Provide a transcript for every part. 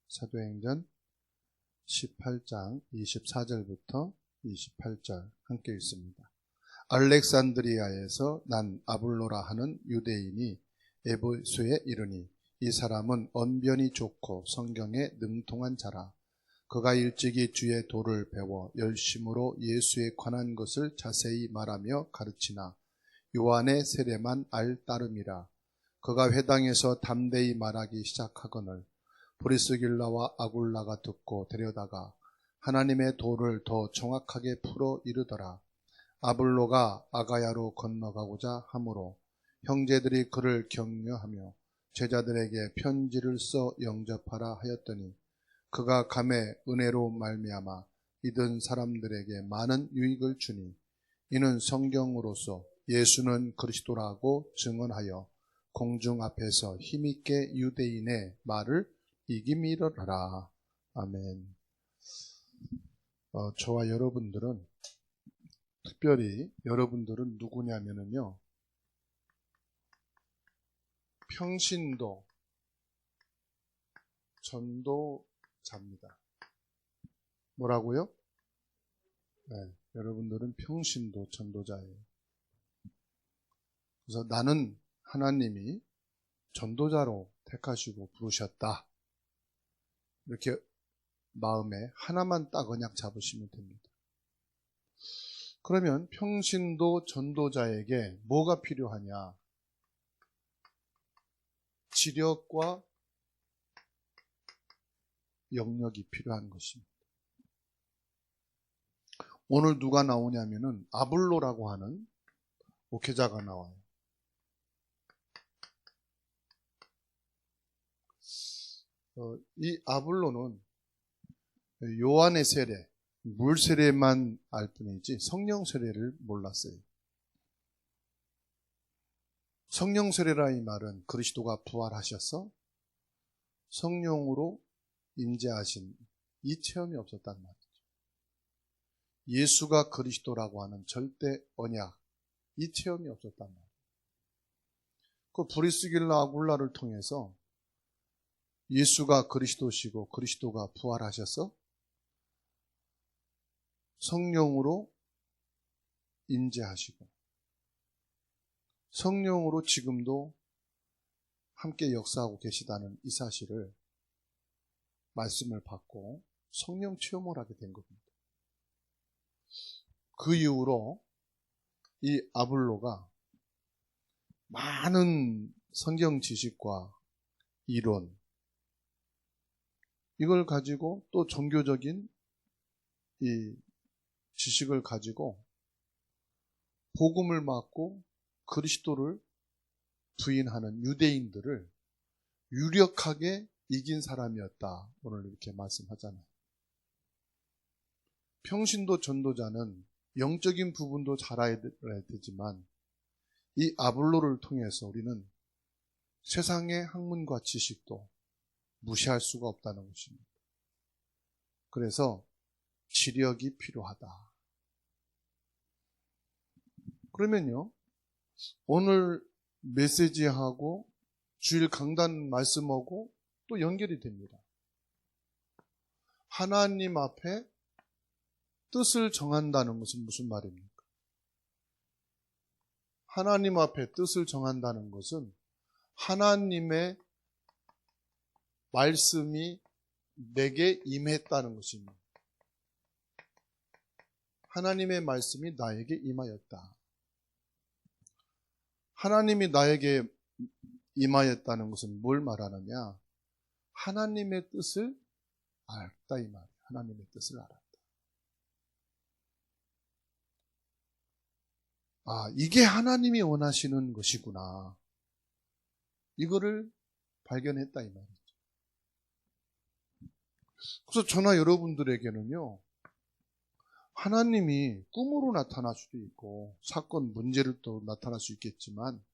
사도행전 18장 24절부터 28절 함께 읽습니다. 알렉산드리아에서 난 아볼로라 하는 유대인이 에베소에 이르니 이 사람은 언변이 좋고 성경에 능통한 자라. 그가 일찍이 주의 도를 배워 열심으로 예수에 관한 것을 자세히 말하며 가르치나 요한의 세례만 알 따름이라. 그가 회당에서 담대히 말하기 시작하거늘 브리스길라와 아굴라가 듣고 데려다가 하나님의 도를 더 정확하게 풀어 이르더라. 아볼로가 아가야로 건너가고자 하므로 형제들이 그를 격려하며 제자들에게 편지를 써 영접하라 하였더니 그가 감에 은혜로 말미암아 믿은 사람들에게 많은 유익을 주니 이는 성경으로서 예수는 그리스도라고 증언하여 공중 앞에서 힘있게 유대인의 말을 이기미르라. 아멘. 저와 여러분들은 특별히 여러분들은 누구냐면요, 평신도 전도자입니다. 뭐라고요? 네, 여러분들은 평신도 전도자예요. 그래서 나는 하나님이 전도자로 택하시고 부르셨다. 이렇게 마음에 하나만 딱 언약 잡으시면 됩니다. 그러면 평신도 전도자에게 뭐가 필요하냐? 지력과 영역이 필요한 것입니다. 오늘 누가 나오냐면은 아볼로라고 하는 목회자가 나와요. 이 아볼로는 요한의 세례, 물 세례만 알 뿐이지 성령 세례를 몰랐어요. 성령 세례라 이 말은 그리스도가 부활하셔서 성령으로 임재하신 이 체험이 없었단 말이죠. 예수가 그리스도라고 하는 절대 언약, 이 체험이 없었단 말이에요. 그 브리스길라 아굴라를 통해서 예수가 그리스도시고 그리스도가 부활하셔서 성령으로 임재하시고 성령으로 지금도 함께 역사하고 계시다는 이 사실을 말씀을 받고 성령 체험을 하게 된 겁니다. 그 이후로 이 아볼로가 많은 성경 지식과 이론, 이걸 가지고 또 종교적인 이 지식을 가지고 복음을 받고 그리스도를 부인하는 유대인들을 유력하게 이긴 사람이었다. 오늘 이렇게 말씀하잖아요. 평신도 전도자는 영적인 부분도 잘 알아야 되지만 이 아볼로를 통해서 우리는 세상의 학문과 지식도 무시할 수가 없다는 것입니다. 그래서 지력이 필요하다. 그러면요, 오늘 메시지하고 주일 강단 말씀하고 또 연결이 됩니다. 하나님 앞에 뜻을 정한다는 것은 무슨 말입니까? 하나님 앞에 뜻을 정한다는 것은 하나님의 말씀이 내게 임했다는 것입니다. 하나님의 말씀이 나에게 임하였다. 하나님이 나에게 임하였다는 것은 뭘 말하느냐? 하나님의 뜻을 알았다 이 말이에요. 하나님의 뜻을 알았다. 아, 이게 하나님이 원하시는 것이구나. 이거를 발견했다 이 말이죠. 그래서 저나 여러분들에게는요, 하나님이 꿈으로 나타날 수도 있고 사건 문제를 또 나타날 수 있겠지만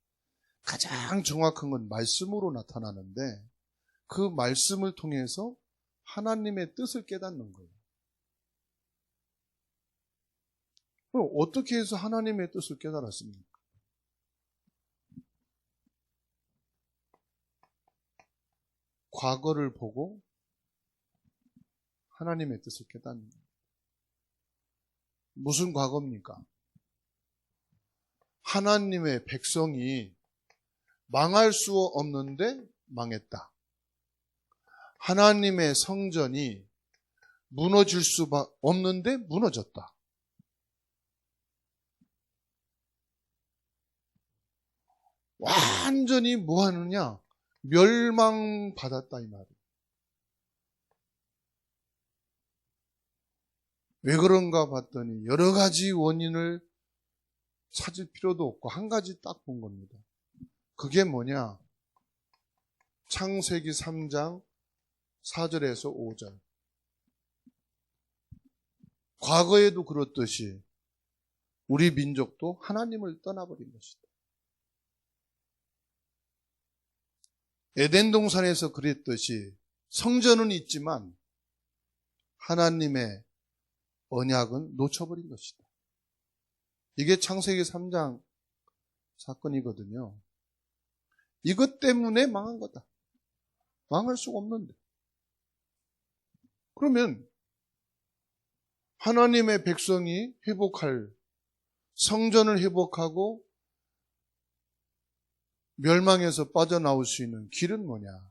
가장 정확한 건 말씀으로 나타나는데 그 말씀을 통해서 하나님의 뜻을 깨닫는 거예요. 그럼 어떻게 해서 하나님의 뜻을 깨달았습니까? 과거를 보고 하나님의 뜻을 깨닫는 겁니다. 무슨 과거입니까? 하나님의 백성이 망할 수 없는데 망했다. 하나님의 성전이 무너질 수 없는데 무너졌다. 완전히 뭐 하느냐? 멸망받았다 이 말이에요. 왜 그런가 봤더니 여러 가지 원인을 찾을 필요도 없고 한 가지 딱 본 겁니다. 그게 뭐냐? 창세기 3장 4절에서 5절. 과거에도 그렇듯이 우리 민족도 하나님을 떠나버린 것이다. 에덴 동산에서 그랬듯이 성전은 있지만 하나님의 언약은 놓쳐버린 것이다. 이게 창세기 3장 사건이거든요. 이것 때문에 망한 거다. 망할 수가 없는데. 그러면 하나님의 백성이 회복할, 성전을 회복하고 멸망에서 빠져나올 수 있는 길은 뭐냐?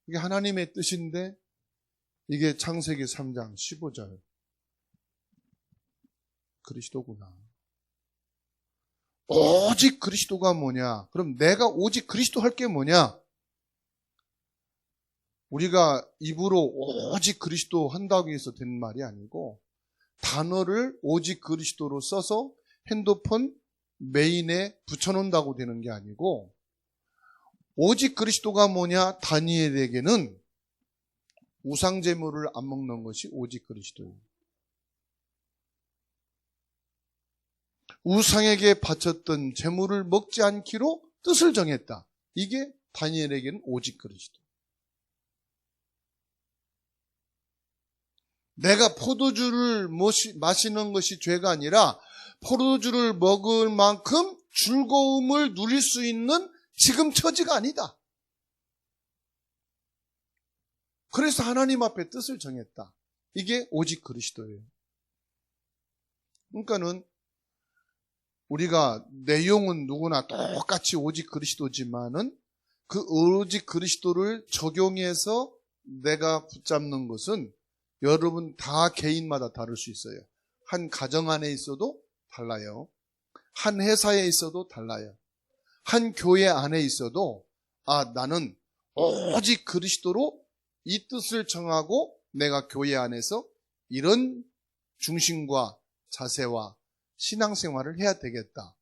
이게 하나님의 뜻인데 이게 창세기 3장 15절. 그리스도구나. 오직 그리스도가 뭐냐? 그럼 내가 오직 그리스도 할 게 뭐냐? 우리가 입으로 오직 그리스도 한다고 해서 된 말이 아니고 단어를 오직 그리스도로 써서 핸드폰 메인에 붙여놓는다고 되는 게 아니고 오직 그리스도가 뭐냐? 다니엘에게는 우상제물을 안 먹는 것이 오직 그리스도예요. 우상에게 바쳤던 제물을 먹지 않기로 뜻을 정했다. 이게 다니엘에게는 오직 그리스도. 내가 포도주를 마시는 것이 죄가 아니라 포도주를 먹을 만큼 즐거움을 누릴 수 있는 지금 처지가 아니다. 그래서 하나님 앞에 뜻을 정했다. 이게 오직 그리스도예요. 그러니까는 우리가 내용은 누구나 똑같이 오직 그리스도지만은 그 오직 그리스도를 적용해서 내가 붙잡는 것은 여러분 다 개인마다 다를 수 있어요. 한 가정 안에 있어도 달라요. 한 회사에 있어도 달라요. 한 교회 안에 있어도 나는 오직 그리스도로 이 뜻을 정하고 내가 교회 안에서 이런 중심과 자세와 신앙생활을 해야 되겠다.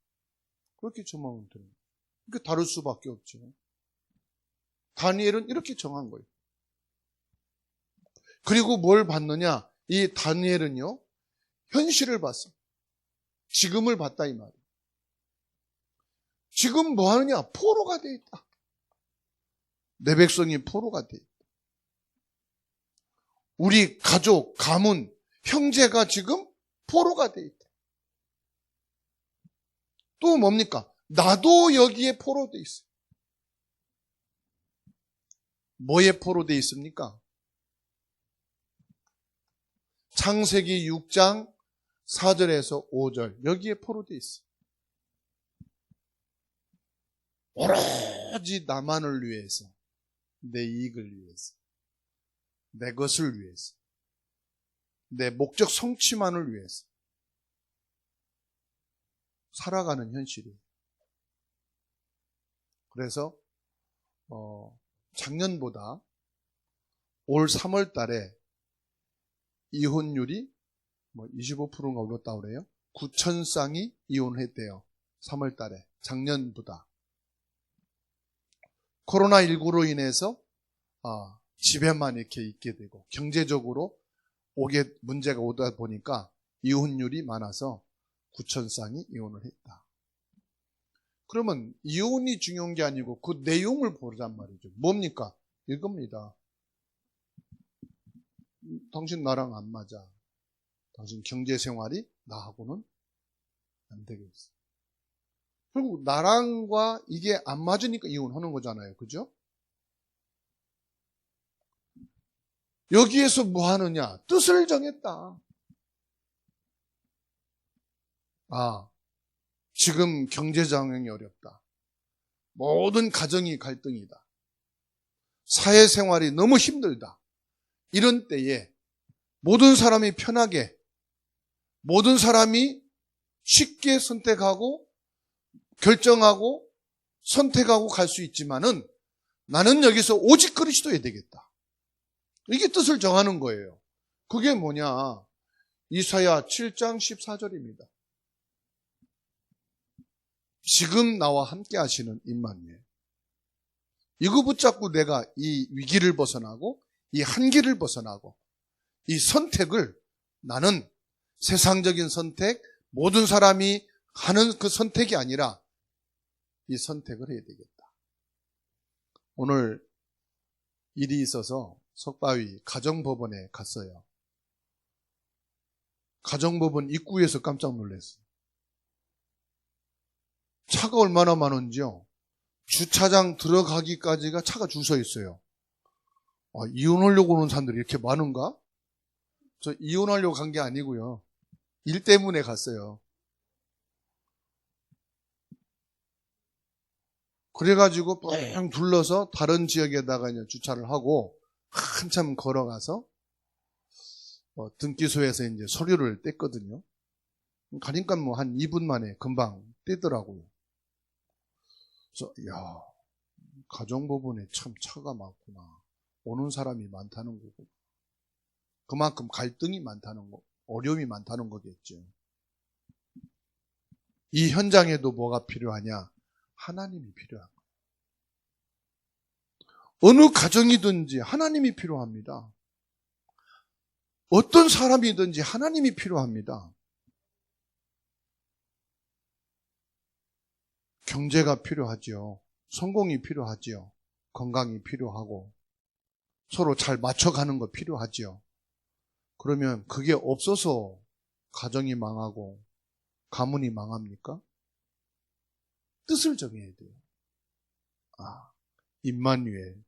그렇게 정하면 돼요. 그게 다를 수밖에 없죠. 다니엘은 이렇게 정한 거예요. 그리고 뭘 봤느냐? 이 다니엘은요, 현실을 봤어. 지금을 봤다 이 말이에요. 지금 뭐 하느냐? 포로가 돼 있다. 내 백성이 포로가 돼 있다. 우리 가족, 가문, 형제가 지금 포로가 돼 있다. 또 뭡니까? 나도 여기에 포로돼 있어요. 뭐에 포로돼 있습니까? 창세기 6장 4절에서 5절 여기에 포로돼 있어요. 오로지 나만을 위해서, 내 이익을 위해서, 내 것을 위해서, 내 목적 성취만을 위해서 살아가는 현실이에요. 그래서 작년보다 올 3월 달에 이혼율이 25%인가 올랐다고 그래요. 9,000쌍이 이혼했대요. 3월 달에. 작년보다. 코로나19로 인해서 집에만 이렇게 있게 되고 경제적으로 문제가 오다 보니까 이혼율이 많아서 9,000쌍이 이혼을 했다. 그러면 이혼이 중요한 게 아니고 그 내용을 보란 말이죠. 뭡니까? 이겁니다. 당신 나랑 안 맞아. 당신 경제생활이 나하고는 안 되겠어. 결국 나랑과 이게 안 맞으니까 이혼하는 거잖아요. 그죠? 여기에서 뭐 하느냐? 뜻을 정했다. 지금 경제 상황이 어렵다. 모든 가정이 갈등이다. 사회생활이 너무 힘들다. 이런 때에 모든 사람이 편하게, 모든 사람이 쉽게 선택하고 결정하고 선택하고 갈 수 있지만은 나는 여기서 오직 그리스도여야 되겠다. 이게 뜻을 정하는 거예요. 그게 뭐냐? 이사야 7장 14절입니다. 지금 나와 함께 하시는 임마누엘. 이거 붙잡고 내가 이 위기를 벗어나고 이 한계를 벗어나고 이 선택을 나는 세상적인 선택, 모든 사람이 하는 그 선택이 아니라 이 선택을 해야 되겠다. 오늘 일이 있어서 석바위 가정법원에 갔어요. 가정법원 입구에서 깜짝 놀랐어요. 차가 얼마나 많은지요. 주차장 들어가기까지가 차가 줄 서 있어요. 이혼하려고 오는 사람들이 이렇게 많은가? 저 이혼하려고 간 게 아니고요. 일 때문에 갔어요. 그래가지고 뺑 둘러서 다른 지역에다가 이제 주차를 하고 한참 걸어가서 등기소에서 이제 서류를 뗐거든요. 가니까 뭐 한 2분 만에 금방 떼더라고요. 그래서 가정법원에 참 차가 많구나. 오는 사람이 많다는 거고. 그만큼 갈등이 많다는 거, 어려움이 많다는 거겠죠. 이 현장에도 뭐가 필요하냐? 하나님이 필요한 거예요. 어느 가정이든지 하나님이 필요합니다. 어떤 사람이든지 하나님이 필요합니다. 경제가 필요하죠. 성공이 필요하죠. 건강이 필요하고 서로 잘 맞춰가는 거 필요하죠. 그러면 그게 없어서 가정이 망하고 가문이 망합니까? 뜻을 정해야 돼요. 임마누엘,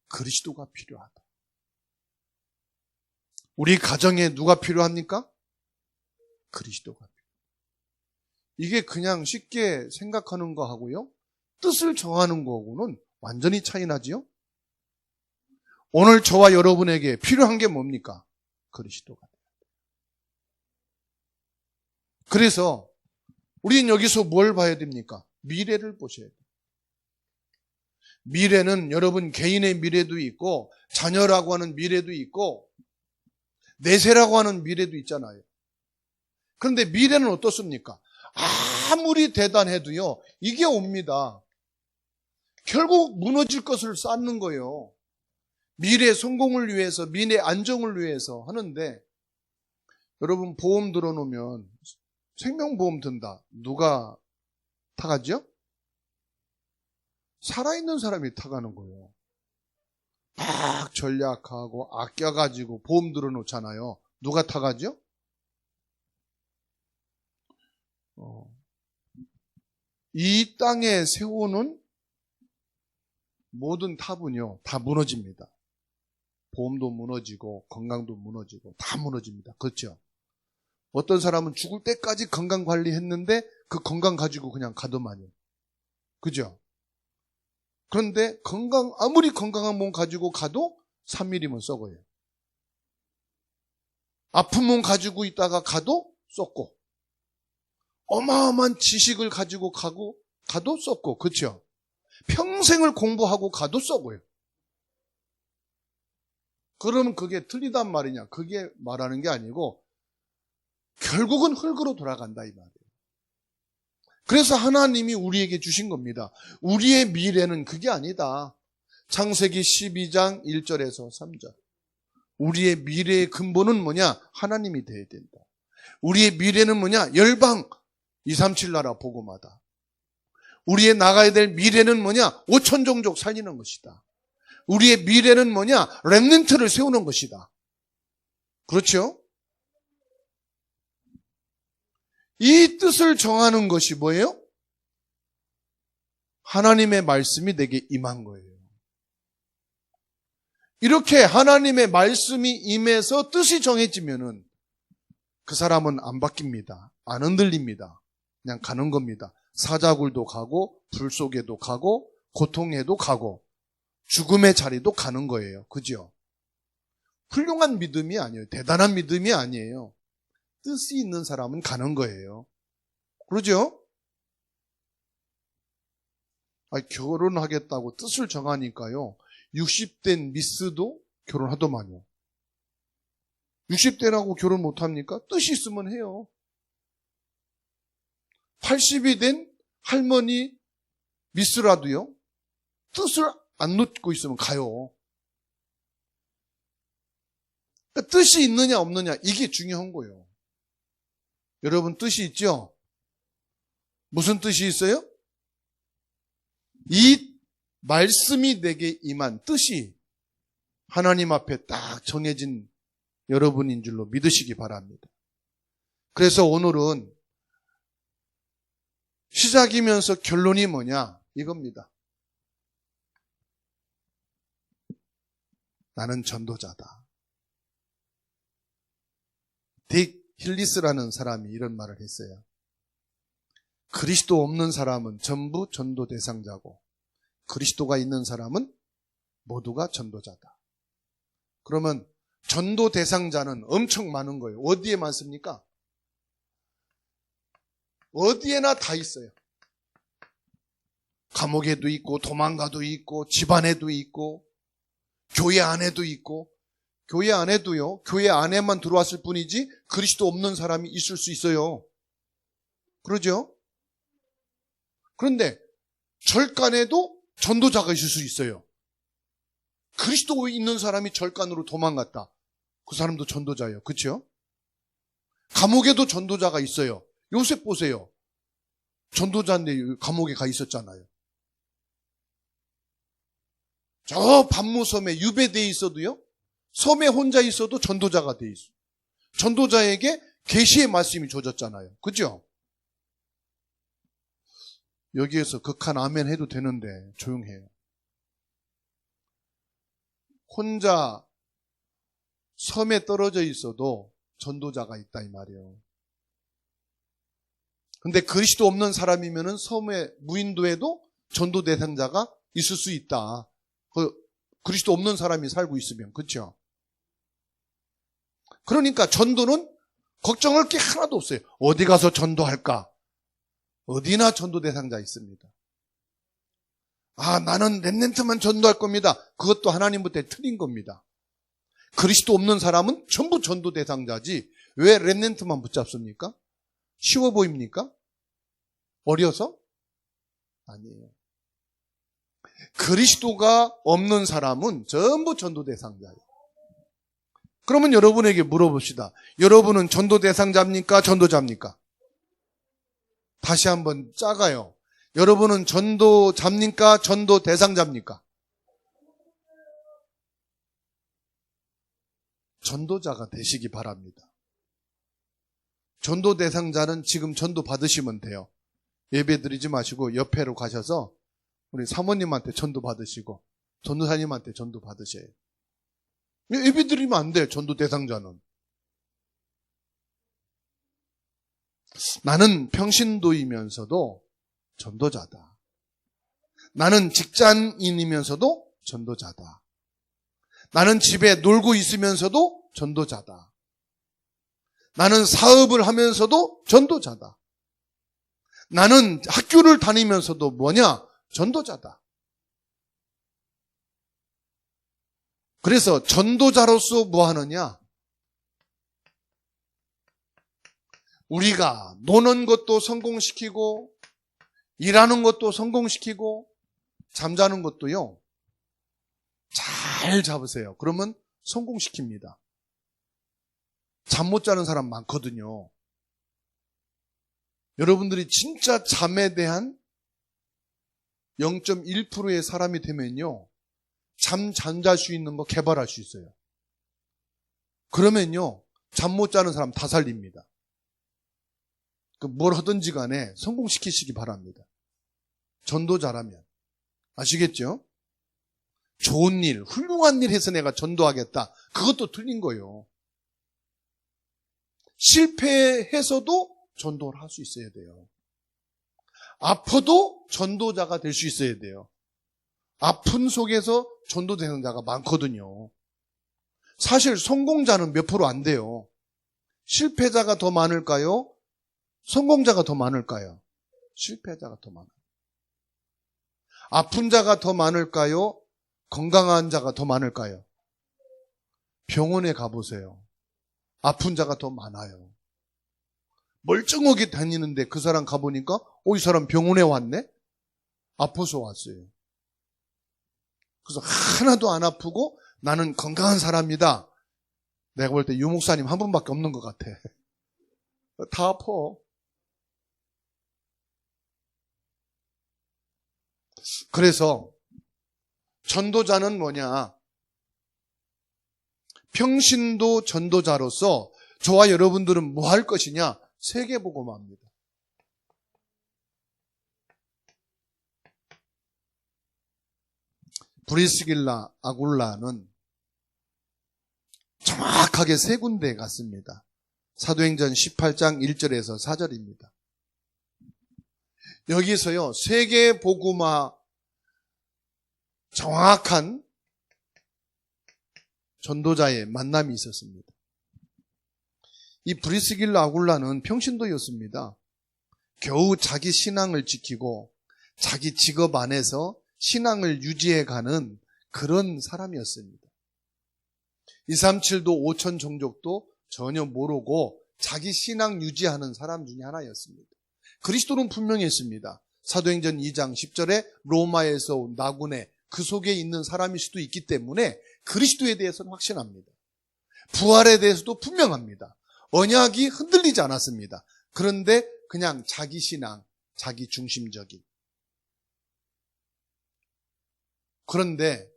그리스도가 필요하다. 우리 가정에 누가 필요합니까? 그리스도가 필요합니다. 이게 그냥 쉽게 생각하는 거하고요, 뜻을 정하는 거하고는 완전히 차이 나지요? 오늘 저와 여러분에게 필요한 게 뭡니까? 그리스도가. 그래서 우리는 여기서 뭘 봐야 됩니까? 미래를 보셔야 돼요. 미래는 여러분 개인의 미래도 있고 자녀라고 하는 미래도 있고 내세라고 하는 미래도 있잖아요. 그런데 미래는 어떻습니까? 아무리 대단해도요, 이게 옵니다. 결국 무너질 것을 쌓는 거예요. 미래 성공을 위해서, 미래 안정을 위해서 하는데, 여러분 보험 들어놓으면 생명보험 든다. 누가 타가죠? 살아있는 사람이 타가는 거예요. 막 전략하고 아껴가지고 보험 들어놓잖아요. 누가 타가죠? 이 땅에 세우는 모든 탑은요, 다 무너집니다. 보험도 무너지고 건강도 무너지고 다 무너집니다. 그렇죠? 어떤 사람은 죽을 때까지 건강 관리했는데 그 건강 가지고 그냥 가더만요. 그죠? 그런데 아무리 건강한 몸 가지고 가도 3일이면 썩어요. 아픈 몸 가지고 있다가 가도 썩고, 어마어마한 지식을 가지고 가도 썩고, 그렇죠? 평생을 공부하고 가도 썩어요. 그러면 그게 틀리단 말이냐? 그게 말하는 게 아니고 결국은 흙으로 돌아간다 이 말이에요. 그래서 하나님이 우리에게 주신 겁니다. 우리의 미래는 그게 아니다. 창세기 12장 1절에서 3절. 우리의 미래의 근본은 뭐냐? 하나님이 돼야 된다. 우리의 미래는 뭐냐? 열방 237 나라 복음하다. 우리의 나가야 될 미래는 뭐냐? 5천 종족 살리는 것이다. 우리의 미래는 뭐냐? 렘넌트를 세우는 것이다. 그렇죠? 이 뜻을 정하는 것이 뭐예요? 하나님의 말씀이 내게 임한 거예요. 이렇게 하나님의 말씀이 임해서 뜻이 정해지면은 그 사람은 안 바뀝니다. 안 흔들립니다. 그냥 가는 겁니다. 사자굴도 가고 불 속에도 가고 고통에도 가고 죽음의 자리도 가는 거예요. 그죠? 훌륭한 믿음이 아니에요. 대단한 믿음이 아니에요. 뜻이 있는 사람은 가는 거예요. 그러죠? 결혼하겠다고 뜻을 정하니까요. 60된 미스도 결혼하더만요. 60대라고 결혼 못합니까? 뜻이 있으면 해요. 80이 된 할머니 미스라도요. 뜻을 안 놓고 있으면 가요. 그러니까 뜻이 있느냐 없느냐 이게 중요한 거예요. 여러분 뜻이 있죠? 무슨 뜻이 있어요? 이 말씀이 내게 임한 뜻이 하나님 앞에 딱 정해진 여러분인 줄로 믿으시기 바랍니다. 그래서 오늘은 시작이면서 결론이 뭐냐? 이겁니다. 나는 전도자다. 딕 힐리스라는 사람이 이런 말을 했어요. 그리스도 없는 사람은 전부 전도 대상자고 그리스도가 있는 사람은 모두가 전도자다. 그러면 전도 대상자는 엄청 많은 거예요. 어디에 많습니까? 어디에나 다 있어요. 감옥에도 있고 도망가도 있고 집안에도 있고 교회 안에도 있고 교회 안에도요. 교회 안에만 들어왔을 뿐이지 그리스도 없는 사람이 있을 수 있어요. 그러죠? 그런데 절간에도 전도자가 있을 수 있어요. 그리스도에 있는 사람이 절간으로 도망갔다. 그 사람도 전도자예요. 그렇죠? 감옥에도 전도자가 있어요. 요셉 보세요. 전도자인데 감옥에 가 있었잖아요. 저 반모섬에 유배되어 있어도요. 섬에 혼자 있어도 전도자가 돼 있어요. 전도자에게 계시의 말씀이 주어졌잖아요. 그죠? 여기에서 극한 아멘 해도 되는데 조용해요. 혼자 섬에 떨어져 있어도 전도자가 있다 이 말이에요. 근데 그리스도 없는 사람이면은 섬에 무인도에도 전도 대상자가 있을 수 있다. 그리스도 없는 사람이 살고 있으면 그렇죠? 그러니까 전도는 걱정할 게 하나도 없어요. 어디 가서 전도할까? 어디나 전도 대상자 있습니다. 나는 렘넌트만 전도할 겁니다. 그것도 하나님부터 틀린 겁니다. 그리스도 없는 사람은 전부 전도 대상자지 왜 렘넌트만 붙잡습니까? 쉬워 보입니까? 어려서? 아니에요. 그리스도가 없는 사람은 전부 전도 대상자예요. 그러면 여러분에게 물어봅시다. 여러분은 전도 대상자입니까? 전도자입니까? 다시 한번 작아요. 여러분은 전도자입니까? 전도 대상자입니까? 전도자가 되시기 바랍니다. 전도 대상자는 지금 전도 받으시면 돼요. 예배 드리지 마시고 옆에로 가셔서 우리 사모님한테 전도 받으시고 전도사님한테 전도 받으셔요. 예배 드리면 안 돼요. 전도 대상자는. 나는 평신도이면서도 전도자다. 나는 직장인이면서도 전도자다. 나는 집에 놀고 있으면서도 전도자다. 나는 사업을 하면서도 전도자다. 나는 학교를 다니면서도 뭐냐? 전도자다. 그래서 전도자로서 뭐 하느냐? 우리가 노는 것도 성공시키고 일하는 것도 성공시키고 잠자는 것도요. 잘 잡으세요. 그러면 성공시킵니다. 잠 못 자는 사람 많거든요. 여러분들이 진짜 잠에 대한 0.1%의 사람이 되면요. 잠 잘 수 있는 거 개발할 수 있어요. 그러면요. 잠 못 자는 사람 다 살립니다. 뭘 하든지 간에 성공시키시기 바랍니다. 전도자라면. 아시겠죠? 좋은 일, 훌륭한 일 해서 내가 전도하겠다. 그것도 틀린 거예요. 실패해서도 전도를 할 수 있어야 돼요. 아파도 전도자가 될 수 있어야 돼요. 아픔 속에서 전도되는 자가 많거든요. 사실 성공자는 몇 프로 안 돼요. 실패자가 더 많을까요? 성공자가 더 많을까요? 실패자가 더 많아요. 아픈 자가 더 많을까요? 건강한 자가 더 많을까요? 병원에 가보세요. 아픈 자가 더 많아요. 멀쩡하게 다니는데 그 사람 가보니까 이 사람 병원에 왔네? 아파서 왔어요. 그래서 하나도 안 아프고 나는 건강한 사람이다. 내가 볼 때 유목사님 한 분밖에 없는 것 같아. 다 아파. 그래서 전도자는 뭐냐? 평신도 전도자로서 저와 여러분들은 뭐 할 것이냐? 세계복음화입니다. 브리스길라 아굴라는 정확하게 세 군데에 갔습니다. 사도행전 18장 1절에서 4절입니다. 여기서요, 세계복음화 정확한 전도자의 만남이 있었습니다. 이 브리스길라 아굴라는 평신도였습니다. 겨우 자기 신앙을 지키고 자기 직업 안에서 신앙을 유지해가는 그런 사람이었습니다. 237도 5천 종족도 전혀 모르고 자기 신앙 유지하는 사람 중에 하나였습니다. 그리스도는 분명히 했습니다. 사도행전 2장 10절에 로마에서 온 나군의 그 속에 있는 사람일 수도 있기 때문에 그리스도에 대해서는 확신합니다. 부활에 대해서도 분명합니다. 언약이 흔들리지 않았습니다. 그런데 그냥 자기 신앙, 자기 중심적인. 그런데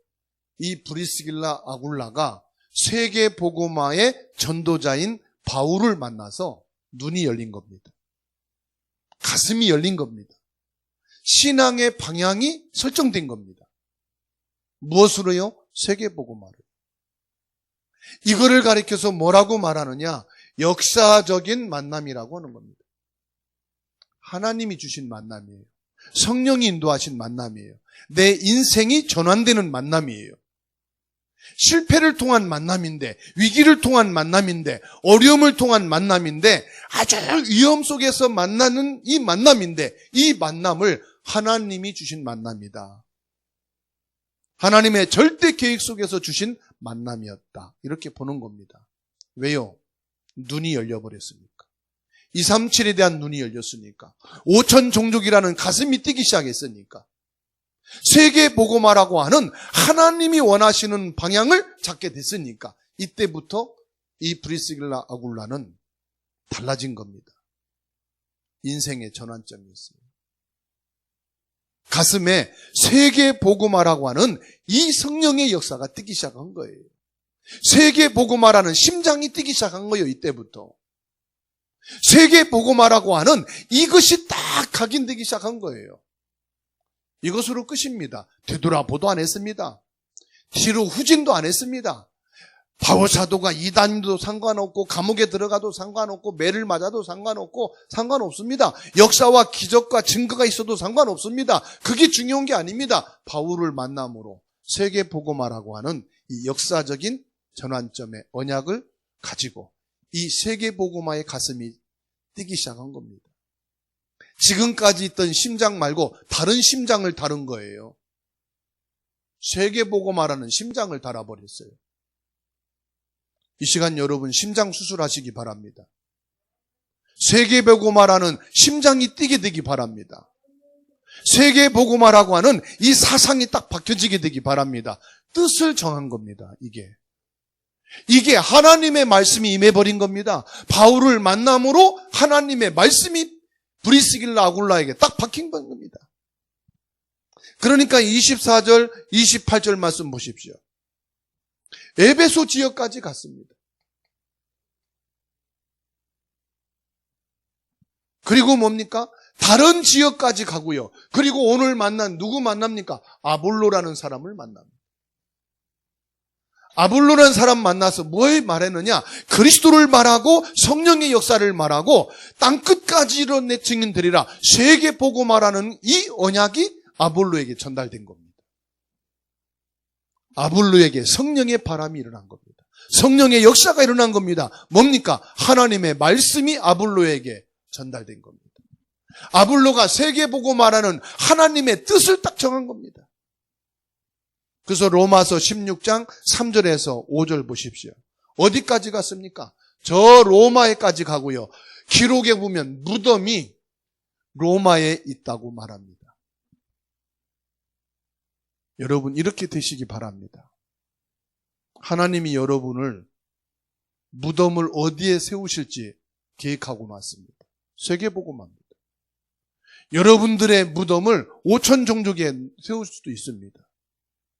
이 브리스길라 아굴라가 세계 복음화의 전도자인 바울을 만나서 눈이 열린 겁니다. 가슴이 열린 겁니다. 신앙의 방향이 설정된 겁니다. 무엇으로요? 세계 복음화를. 이거를 가리켜서 뭐라고 말하느냐? 역사적인 만남이라고 하는 겁니다. 하나님이 주신 만남이에요. 성령이 인도하신 만남이에요. 내 인생이 전환되는 만남이에요. 실패를 통한 만남인데, 위기를 통한 만남인데, 어려움을 통한 만남인데, 아주 위험 속에서 만나는 이 만남인데, 이 만남을 하나님이 주신 만남이다. 하나님의 절대 계획 속에서 주신 만남이었다. 이렇게 보는 겁니다. 왜요? 눈이 열려버렸으니까. 237에 대한 눈이 열렸으니까. 5천 종족이라는 가슴이 뛰기 시작했으니까. 세계 복음화라고 하는 하나님이 원하시는 방향을 잡게 됐으니까. 이때부터 이 브리스길라 아굴라는 달라진 겁니다. 인생의 전환점이었어요. 가슴에 세계 복음화라고 하는 이 성령의 역사가 뛰기 시작한 거예요. 세계 복음화라는 심장이 뛰기 시작한 거예요. 이때부터. 세계 복음화라고 하는 이것이 딱 각인되기 시작한 거예요. 이것으로 끝입니다. 되돌아보도 안 했습니다. 뒤로 후진도 안 했습니다. 바울 사도가 이단도 상관없고 감옥에 들어가도 상관없고 매를 맞아도 상관없습니다. 역사와 기적과 증거가 있어도 상관없습니다. 그게 중요한 게 아닙니다. 바울을 만남으로 세계 복음화라고 하는 이 역사적인 전환점의 언약을 가지고 이 세계 복음화의 가슴이 뛰기 시작한 겁니다. 지금까지 있던 심장 말고 다른 심장을 다룬 거예요. 세계 복음화라는 심장을 달아버렸어요. 이 시간 여러분 심장 수술하시기 바랍니다. 세계 복음화라는 심장이 뛰게 되기 바랍니다. 세계 복음화라고 하는 이 사상이 딱 박혀지게 되기 바랍니다. 뜻을 정한 겁니다. 이게 하나님의 말씀이 임해버린 겁니다. 바울을 만남으로 하나님의 말씀이 브리스길라 아굴라에게 딱 박힌 겁니다. 그러니까 24절, 28절 말씀 보십시오. 에베소 지역까지 갔습니다. 그리고 뭡니까? 다른 지역까지 가고요. 그리고 오늘 만난 누구 만납니까? 아볼로라는 사람을 만납니다. 아볼로라는 사람 만나서 뭘 말했느냐? 그리스도를 말하고 성령의 역사를 말하고 땅끝까지 이런 증인 되리라. 세계 보고 말하는 이 언약이 아볼로에게 전달된 겁니다. 아볼로에게 성령의 바람이 일어난 겁니다. 성령의 역사가 일어난 겁니다. 뭡니까? 하나님의 말씀이 아볼로에게 전달된 겁니다. 아볼로가 세계 보고 말하는 하나님의 뜻을 딱 정한 겁니다. 그래서 로마서 16장 3절에서 5절 보십시오. 어디까지 갔습니까? 저 로마에까지 가고요. 기록에 보면 무덤이 로마에 있다고 말합니다. 여러분 이렇게 되시기 바랍니다. 하나님이 여러분을 무덤을 어디에 세우실지 계획하고 놨습니다. 세계복음화입니다. 여러분들의 무덤을 5천 종족에 세울 수도 있습니다.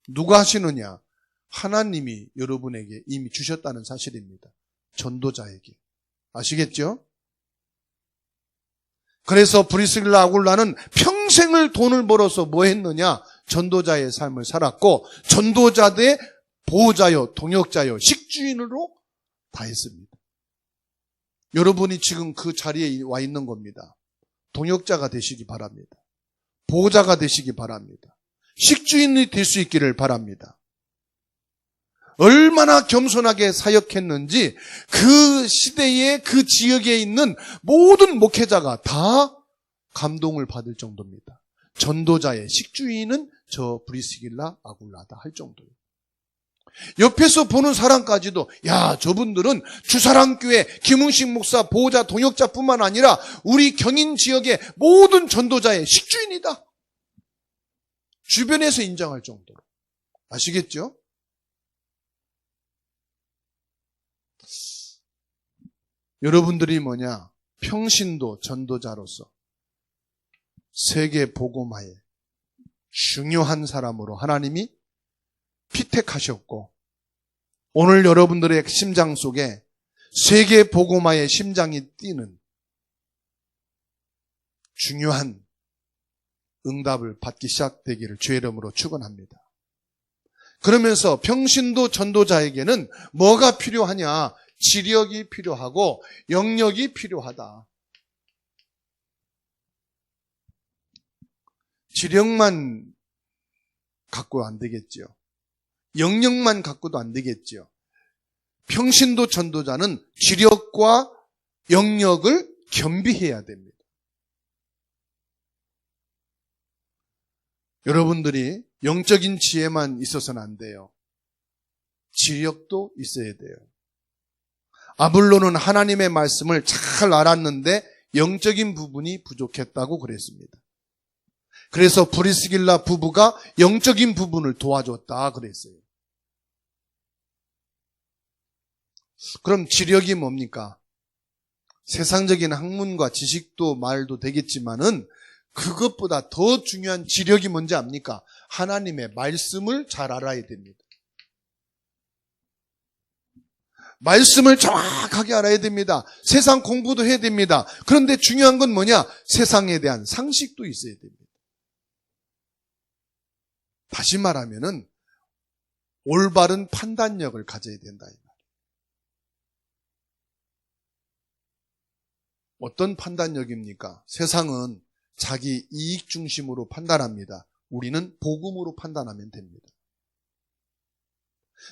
누가 하시느냐? 하나님이 여러분에게 이미 주셨다는 사실입니다. 전도자에게. 아시겠죠? 그래서 브리스길라 아굴라는 평생을 돈을 벌어서 뭐 했느냐? 전도자의 삶을 살았고 전도자의 보호자요, 동역자요, 식주인으로 다 했습니다. 여러분이 지금 그 자리에 와 있는 겁니다. 동역자가 되시기 바랍니다. 보호자가 되시기 바랍니다. 식주인이 될 수 있기를 바랍니다. 얼마나 겸손하게 사역했는지 그 시대에 그 지역에 있는 모든 목회자가 다 감동을 받을 정도입니다. 전도자의 식주인은 저 브리스길라 아굴라다 할 정도예요. 옆에서 보는 사람까지도 야 저분들은 주사랑교회 김웅식 목사 보호자 동역자뿐만 아니라 우리 경인 지역의 모든 전도자의 식주인이다. 주변에서 인정할 정도로. 아시겠죠? 여러분들이 뭐냐? 평신도 전도자로서 세계 복음화에 중요한 사람으로 하나님이 피택하셨고 오늘 여러분들의 심장 속에 세계 복음화의 심장이 뛰는 중요한 응답을 받기 시작되기를 주의 이름으로 축원합니다. 그러면서 평신도 전도자에게는 뭐가 필요하냐? 지력이 필요하고 영역이 필요하다. 지력만 갖고 안 되겠지요. 영역만 갖고도 안 되겠지요. 평신도 전도자는 지력과 영역을 겸비해야 됩니다. 여러분들이 영적인 지혜만 있어서는 안 돼요. 지력도 있어야 돼요. 아볼로는 하나님의 말씀을 잘 알았는데 영적인 부분이 부족했다고 그랬습니다. 그래서 브리스길라 부부가 영적인 부분을 도와줬다 그랬어요. 그럼 지력이 뭡니까? 세상적인 학문과 지식도 말도 되겠지만은 그것보다 더 중요한 지력이 뭔지 압니까? 하나님의 말씀을 잘 알아야 됩니다. 말씀을 정확하게 알아야 됩니다. 세상 공부도 해야 됩니다. 그런데 중요한 건 뭐냐? 세상에 대한 상식도 있어야 됩니다. 다시 말하면은 올바른 판단력을 가져야 된다. 어떤 판단력입니까? 세상은 자기 이익 중심으로 판단합니다. 우리는 복음으로 판단하면 됩니다.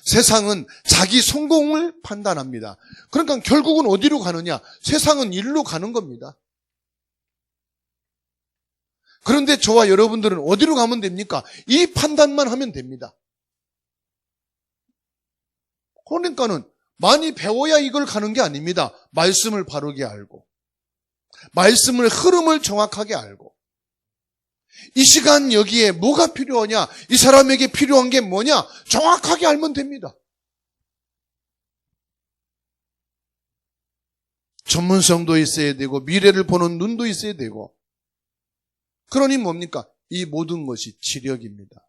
세상은 자기 성공을 판단합니다. 그러니까 결국은 어디로 가느냐? 세상은 일로 가는 겁니다. 그런데 저와 여러분들은 어디로 가면 됩니까? 이 판단만 하면 됩니다. 그러니까는 많이 배워야 이걸 가는 게 아닙니다. 말씀을 바르게 알고 말씀을 흐름을 정확하게 알고 이 시간 여기에 뭐가 필요하냐? 이 사람에게 필요한 게 뭐냐? 정확하게 알면 됩니다. 전문성도 있어야 되고 미래를 보는 눈도 있어야 되고 그러니 뭡니까? 이 모든 것이 지력입니다.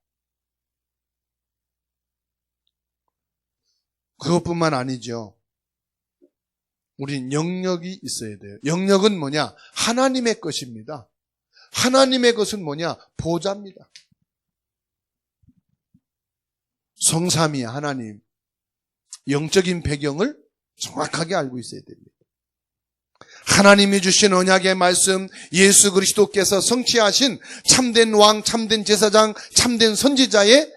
그것뿐만 아니죠. 우린 영역이 있어야 돼요. 영역은 뭐냐? 하나님의 것입니다. 하나님의 것은 뭐냐? 보좌입니다. 성삼위 하나님, 영적인 배경을 정확하게 알고 있어야 됩니다. 하나님이 주신 언약의 말씀, 예수 그리스도께서 성취하신 참된 왕, 참된 제사장, 참된 선지자의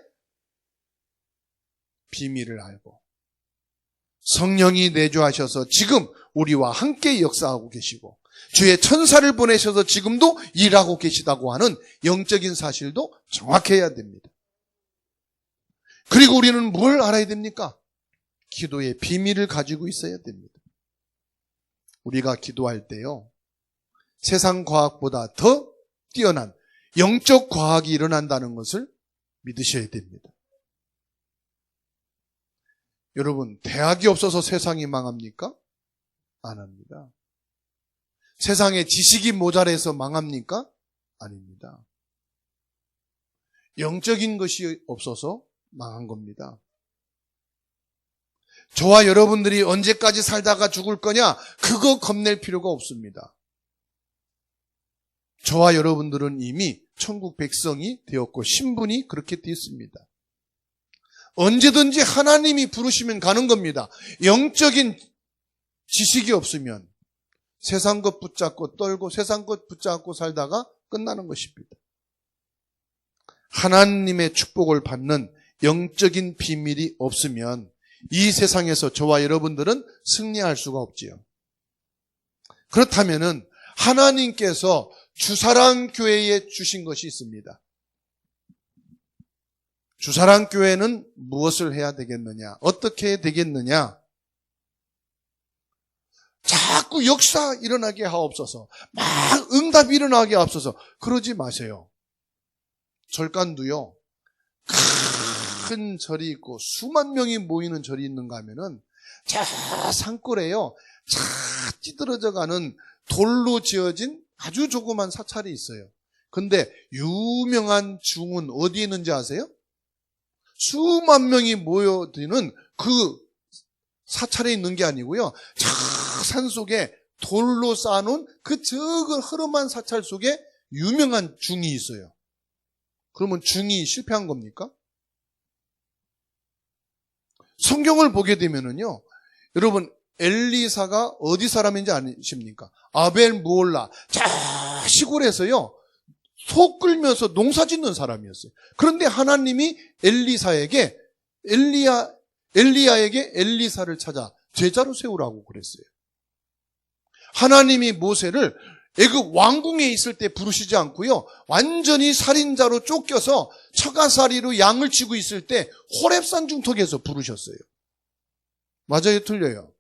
비밀을 알고 성령이 내주하셔서 지금 우리와 함께 역사하고 계시고 주의 천사를 보내셔서 지금도 일하고 계시다고 하는 영적인 사실도 정확해야 됩니다. 그리고 우리는 뭘 알아야 됩니까? 기도의 비밀을 가지고 있어야 됩니다. 우리가 기도할 때요, 세상 과학보다 더 뛰어난 영적 과학이 일어난다는 것을 믿으셔야 됩니다. 여러분, 대학이 없어서 세상이 망합니까? 안 합니다. 세상에 지식이 모자라서 망합니까? 아닙니다. 영적인 것이 없어서 망한 겁니다. 저와 여러분들이 언제까지 살다가 죽을 거냐? 그거 겁낼 필요가 없습니다. 저와 여러분들은 이미 천국 백성이 되었고 신분이 그렇게 되었습니다. 언제든지 하나님이 부르시면 가는 겁니다. 영적인 지식이 없으면 세상 것 붙잡고 떨고 세상 것 붙잡고 살다가 끝나는 것입니다. 하나님의 축복을 받는 영적인 비밀이 없으면 이 세상에서 저와 여러분들은 승리할 수가 없지요. 그렇다면은 하나님께서 주사랑교회에 주신 것이 있습니다. 주사랑교회는 무엇을 해야 되겠느냐? 어떻게 해야 되겠느냐? 자꾸 역사 일어나게 하옵소서. 막 응답이 일어나게 하옵소서. 그러지 마세요. 절간도요, 큰 절이 있고 수만 명이 모이는 절이 있는가 하면은 저 산골에요, 차 찌들어져 가는 돌로 지어진 아주 조그만 사찰이 있어요. 근데 유명한 중은 어디에 있는지 아세요? 수만 명이 모여드는 그 사찰에 있는 게 아니고요, 저 산속에 돌로 쌓아놓은 그 적은 허름한 사찰 속에 유명한 중이 있어요. 그러면 중이 실패한 겁니까? 성경을 보게 되면은요, 여러분, 엘리사가 어디 사람인지 아십니까? 아벨 무올라, 저 시골에서요, 소 끌면서 농사 짓는 사람이었어요. 그런데 하나님이 엘리야에게 엘리사를 찾아 제자로 세우라고 그랬어요. 하나님이 모세를 애굽 왕궁에 있을 때 부르시지 않고요, 완전히 살인자로 쫓겨서 처가살이로 양을 치고 있을 때 호렙산 중턱에서 부르셨어요. 맞아요, 틀려요?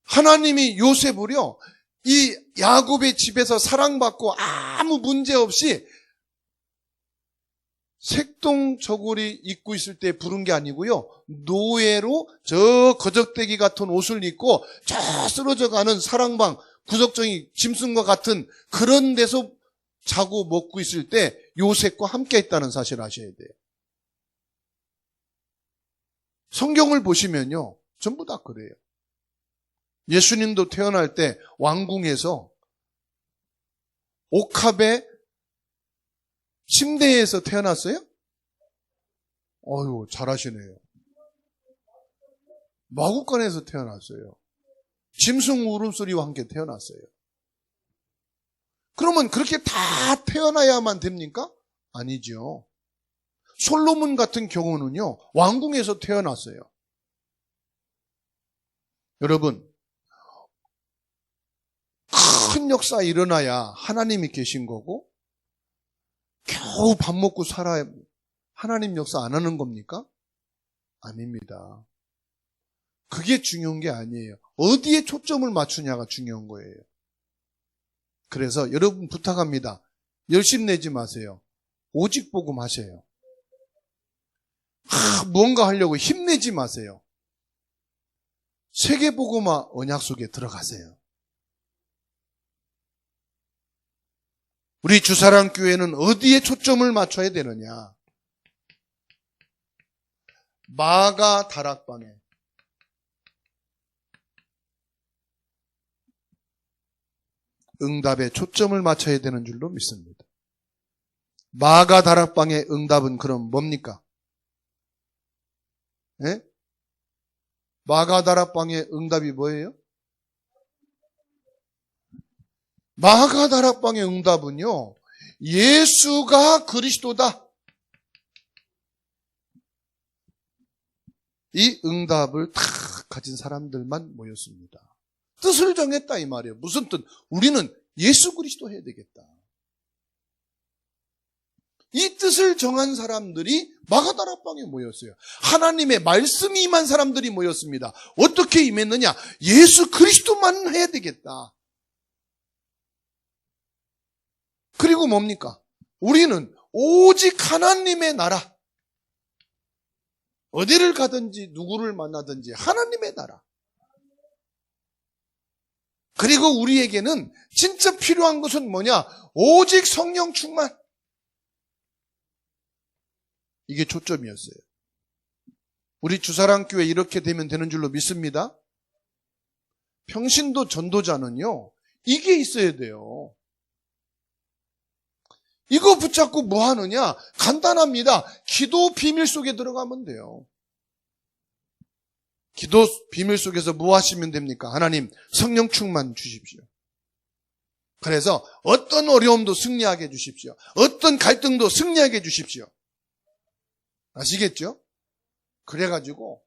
하나님이 요셉을요, 이 야곱의 집에서 사랑받고 아무 문제 없이 색동저고리 입고 있을 때 부른 게 아니고요, 노예로 저 거적대기 같은 옷을 입고 저 쓰러져가는 사랑방 구석정이 짐승과 같은 그런 데서 자고 먹고 있을 때 요셉과 함께 했다는 사실을 아셔야 돼요. 성경을 보시면요, 전부 다 그래요. 예수님도 태어날 때 왕궁에서 옥합의 침대에서 태어났어요? 어휴, 잘하시네요. 마구간에서 태어났어요. 짐승 울음소리와 함께 태어났어요. 그러면 그렇게 다 태어나야만 됩니까? 아니죠. 솔로몬 같은 경우는요, 왕궁에서 태어났어요. 여러분, 큰 역사 일어나야 하나님이 계신 거고, 겨우 밥 먹고 살아야 하나님 역사 안 하는 겁니까? 아닙니다. 그게 중요한 게 아니에요. 어디에 초점을 맞추냐가 중요한 거예요. 그래서 여러분 부탁합니다. 열심 내지 마세요. 오직 복음 하세요. 뭔가 하려고 힘내지 마세요. 세계복음화 언약 속에 들어가세요. 우리 주사랑교회는 어디에 초점을 맞춰야 되느냐? 마가 다락방에 응답에 초점을 맞춰야 되는 줄로 믿습니다. 마가 다락방의 응답은 그럼 뭡니까? 예? 마가다락방의 응답이 뭐예요? 마가다락방의 응답은요, 예수가 그리스도다. 이 응답을 다 가진 사람들만 모였습니다. 뜻을 정했다 이 말이에요. 무슨 뜻? 우리는 예수 그리스도 해야 되겠다. 이 뜻을 정한 사람들이 마가다락방에 모였어요. 하나님의 말씀이 임한 사람들이 모였습니다. 어떻게 임했느냐? 예수 그리스도만 해야 되겠다. 그리고 뭡니까? 우리는 오직 하나님의 나라. 어디를 가든지 누구를 만나든지 하나님의 나라. 그리고 우리에게는 진짜 필요한 것은 뭐냐? 오직 성령 충만. 이게 초점이었어요. 우리 주사랑교회 이렇게 되면 되는 줄로 믿습니다. 평신도 전도자는요, 이게 있어야 돼요. 이거 붙잡고 뭐 하느냐? 간단합니다. 기도 비밀 속에 들어가면 돼요. 기도 비밀 속에서 뭐 하시면 됩니까? 하나님, 성령 충만 주십시오. 그래서 어떤 어려움도 승리하게 해주십시오. 어떤 갈등도 승리하게 해주십시오. 아시겠죠? 그래가지고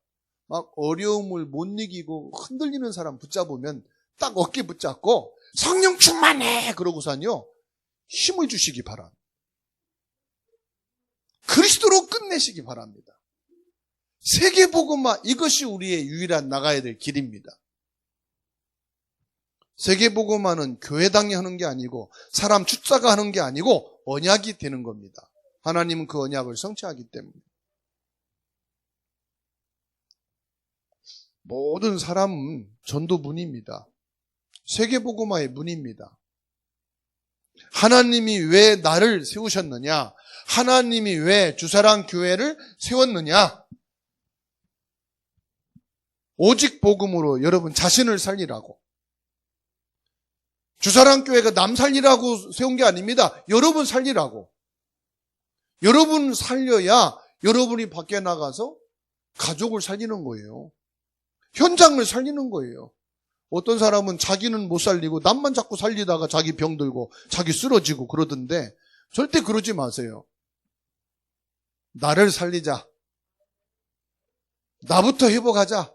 막 어려움을 못 이기고 흔들리는 사람 붙잡으면 딱 어깨 붙잡고 성령 충만해! 그러고서는요, 힘을 주시기 바랍니다. 그리스도로 끝내시기 바랍니다. 세계복음화, 이것이 우리의 유일한 나가야 될 길입니다. 세계복음화는 교회당이 하는 게 아니고 사람 숫자가 하는 게 아니고 언약이 되는 겁니다. 하나님은 그 언약을 성취하기 때문에. 모든 사람은 전도 문입니다. 세계복음화의 문입니다. 하나님이 왜 나를 세우셨느냐? 하나님이 왜 주사랑 교회를 세웠느냐? 오직 복음으로 여러분 자신을 살리라고. 주사랑 교회가 남 살리라고 세운 게 아닙니다. 여러분 살리라고. 여러분 살려야 여러분이 밖에 나가서 가족을 살리는 거예요. 현장을 살리는 거예요. 어떤 사람은 자기는 못 살리고 남만 자꾸 살리다가 자기 병들고 자기 쓰러지고 그러던데 절대 그러지 마세요. 나를 살리자. 나부터 회복하자.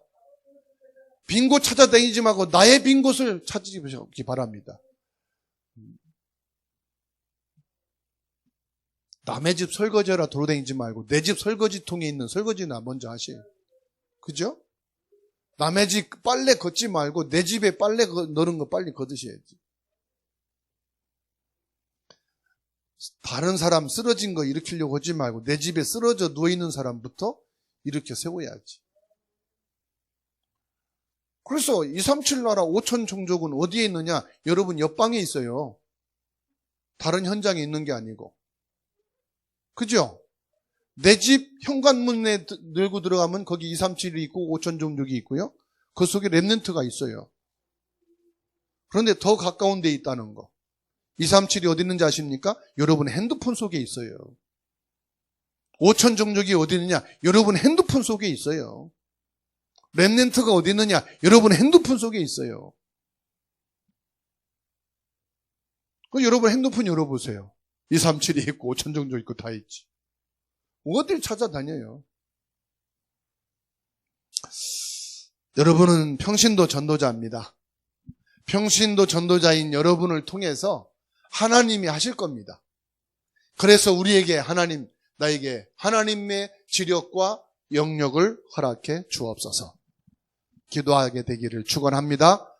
빈 곳 찾아다니지 말고 나의 빈 곳을 찾으시기 바랍니다. 남의 집 설거지하라 돌아다니지 말고 내 집 설거지통에 있는 설거지나 먼저 하세요. 그죠? 남의 집 빨래 걷지 말고 내 집에 빨래 넣는 거 빨리 걷으셔야지. 다른 사람 쓰러진 거 일으키려고 하지 말고 내 집에 쓰러져 누워있는 사람부터 일으켜 세워야지. 그래서 237 나라 5천 종족은 어디에 있느냐? 여러분 옆방에 있어요. 다른 현장에 있는 게 아니고. 그죠? 내 집 현관문에 들고 들어가면 거기 237이 있고 5천 종족이 있고요. 그 속에 렘넌트가 있어요. 그런데 더 가까운 데 있다는 거. 237이 어디 있는지 아십니까? 여러분 핸드폰 속에 있어요. 5천 종족이 어디 있느냐? 여러분 핸드폰 속에 있어요. 렘넌트가 어디 있느냐? 여러분 핸드폰 속에 있어요. 여러분 핸드폰 열어보세요. 237이 있고 5천 종족 있고 다 있지. 어딜 찾아다녀요. 여러분은 평신도 전도자입니다. 평신도 전도자인 여러분을 통해서 하나님이 하실 겁니다. 그래서 우리에게 하나님, 나에게 하나님의 지력과 영역을 허락해 주옵소서. 기도하게 되기를 축원합니다.